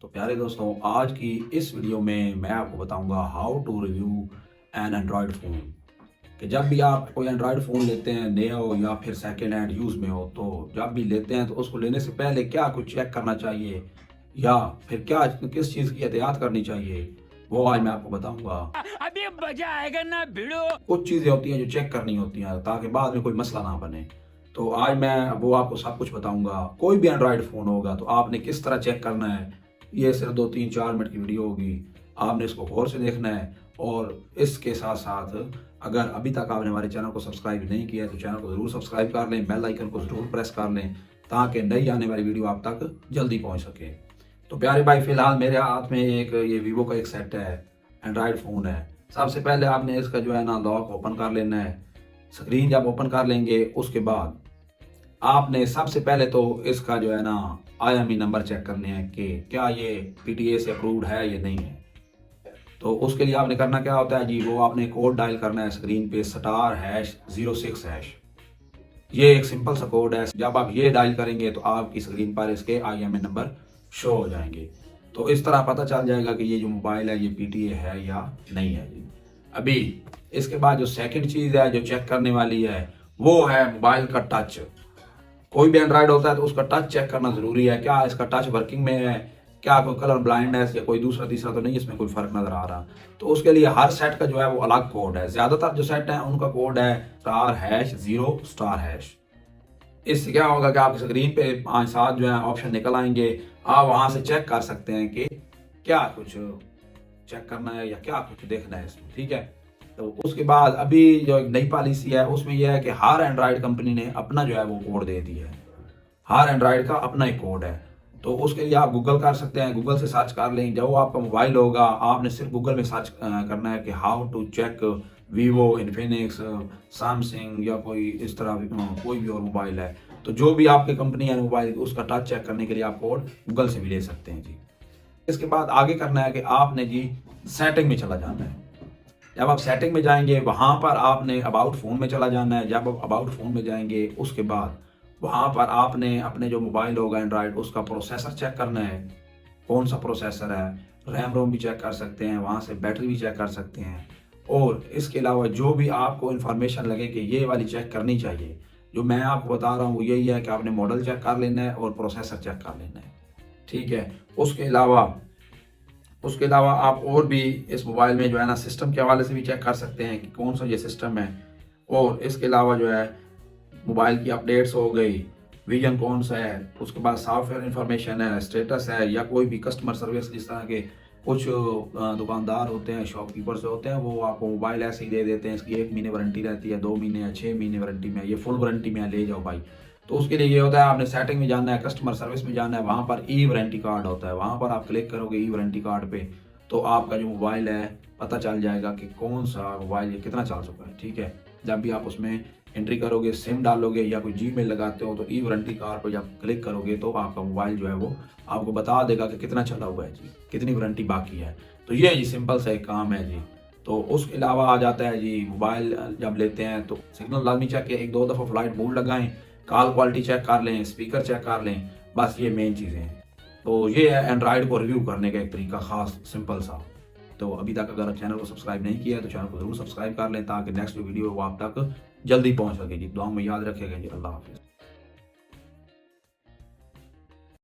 तो प्यारे दोस्तों, आज की इस वीडियो में मैं आपको बताऊंगा how to review an android phone. कि जब भी आप कोई एंड्रॉयड फ़ोन लेते हैं, नया हो या फिर सेकेंड हैंड यूज़ में हो, तो जब भी लेते हैं तो उसको लेने से पहले क्या कुछ चेक करना चाहिए या फिर क्या किस चीज़ की एहतियात करनी चाहिए, वो आज मैं आपको बताऊंगा। अभी मजा आएगा ना भिड़ो। कुछ चीज़ें होती हैं जो चेक करनी होती हैं ताकि बाद में कोई मसला ना बने। तो आज मैं वो आपको सब कुछ बताऊंगा। कोई भी एंड्रॉयड फ़ोन होगा तो आपने किस तरह चेक करना है, ये सिर्फ 2-3-4 मिनट की वीडियो होगी। आपने इसको गौर से देखना है और इसके साथ साथ अगर अभी तक आपने हमारे चैनल को सब्सक्राइब नहीं किया है तो चैनल को ज़रूर सब्सक्राइब कर लें, बेल आइकन को ज़रूर प्रेस कर लें ताकि नई आने वाली वीडियो आप तक जल्दी पहुंच सके। तो प्यारे भाई, फ़िलहाल मेरे हाथ में एक ये वीवो का एक सेट है, एंड्रॉयड फ़ोन है। सबसे पहले आपने इसका जो है ना लॉक ओपन कर लेना है। स्क्रीन जब ओपन कर लेंगे उसके बाद आपने सबसे पहले तो इसका जो है ना IMEI नंबर चेक करने हैं कि क्या ये PTA से अप्रूव्ड है या नहीं है। तो उसके लिए आपने करना क्या होता है जी, वो आपने कोड डायल करना है स्क्रीन पे *#06#। ये एक सिंपल सा कोड है। जब आप ये डायल करेंगे तो आपकी स्क्रीन पर इसके IMEI नंबर शो हो जाएंगे। तो इस तरह पता चल जाएगा कि ये जो मोबाइल है ये PTA है या नहीं है जी। अभी इसके बाद जो सेकंड चीज़ है जो चेक करने वाली है वो है मोबाइल का टच। कोई भी एंड्रॉयड होता है तो उसका टच चेक करना ज़रूरी है। क्या इसका टच वर्किंग में है, क्या कोई कलर ब्लाइंडनेस या कोई दूसरा तीसरा तो नहीं इसमें कोई फ़र्क नज़र आ रहा। तो उसके लिए हर सेट का जो है वो अलग कोड है। ज़्यादातर जो सेट हैं उनका कोड है *#0*#। इससे क्या होगा कि आपकी स्क्रीन पे 5-7 जो है ऑप्शन निकल आएंगे। आप वहाँ से चेक कर सकते हैं कि क्या कुछ चेक करना है या क्या कुछ देखना है इसमें, ठीक है। तो उसके बाद अभी जो एक नई पॉलिसी है उसमें यह है कि हर एंड्रॉयड कंपनी ने अपना जो है वो कोड दे दिया है। हर एंड्रॉयड का अपना एक कोड है। तो उसके लिए आप गूगल कर सकते हैं, गूगल से सर्च कर लें। जब वो आपका मोबाइल होगा आपने सिर्फ गूगल में सर्च करना है कि how to check Vivo, Infinix, Samsung या कोई इस तरह कोई भी और मोबाइल है। तो जो भी आपकी कंपनी है मोबाइल की उसका टच चेक करने के लिए आप कोड गूगल से भी ले सकते हैं जी। इसके बाद आगे करना है कि आपने जी सेटिंग में चला जाना है। जब आप सेटिंग में जाएंगे वहाँ पर आपने अबाउट फ़ोन में चला जाना है। जब आप अबाउट फ़ोन में जाएंगे उसके बाद वहाँ पर आपने अपने जो मोबाइल होगा एंड्रॉयड उसका प्रोसेसर चेक करना है, कौन सा प्रोसेसर है। रैम रोम भी चेक कर सकते हैं, वहाँ से बैटरी भी चेक कर सकते हैं। और इसके अलावा जो भी आपको इन्फॉर्मेशन लगे कि ये वाली चेक करनी चाहिए, जो मैं आपको बता रहा हूँ वो यही है कि आपने मॉडल चेक कर लेना है और प्रोसेसर चेक कर लेना है, ठीक है। उसके अलावा आप और भी इस मोबाइल में जो है ना सिस्टम के हवाले से भी चेक कर सकते हैं कि कौन सा ये सिस्टम है। और इसके अलावा जो है मोबाइल की अपडेट्स हो गई, विजन कौन सा है, उसके बाद सॉफ्टवेयर इंफॉर्मेशन है, स्टेटस है या कोई भी कस्टमर सर्विस। जिस तरह के कुछ दुकानदार होते हैं, शॉपकीपर्स होते हैं, वो आपको मोबाइल ऐसे ही दे देते हैं, इसकी 1 महीने वारंटी रहती है, 2 महीने या 6 महीने वारंटी में, ये फुल वारंटी में ले जाओ भाई। तो उसके लिए ये होता है आपने सेटिंग में जाना है, कस्टमर सर्विस में जाना है, वहाँ पर ई वारंटी कार्ड होता है, वहाँ पर आप क्लिक करोगे ई वारंटी कार्ड पे तो आपका जो मोबाइल है पता चल जाएगा कि कौन सा मोबाइल ये कितना चल चुका है, ठीक है। जब भी आप उसमें एंट्री करोगे, सिम डालोगे या कोई जीमेल लगाते हो तो ई वारंटी कार्ड पर जब क्लिक करोगे तो आपका मोबाइल जो है वो आपको बता देगा कि कितना चला हुआ है जी, कितनी वारंटी बाकी है। तो ये जी सिंपल सा एक काम है जी। तो उसके अलावा आ जाता है जी मोबाइल जब लेते हैं तो सिग्नल लाजमी चेक के 1-2 दफ़ा फ्लाइट मोड लगाएं, कॉल क्वालिटी चेक कर लें, स्पीकर चेक कर लें, बस ये मेन चीज़ें हैं। तो ये है एंड्रॉयड को रिव्यू करने का एक तरीका ख़ास सिंपल सा। तो अभी तक अगर चैनल को सब्सक्राइब नहीं किया है तो चैनल को ज़रूर सब्सक्राइब कर लें ताकि नेक्स्ट वीडियो वो आप तक जल्दी पहुंच सके जी। दुआ में याद रखेगा जी। अल्लाह हाफ़िज़।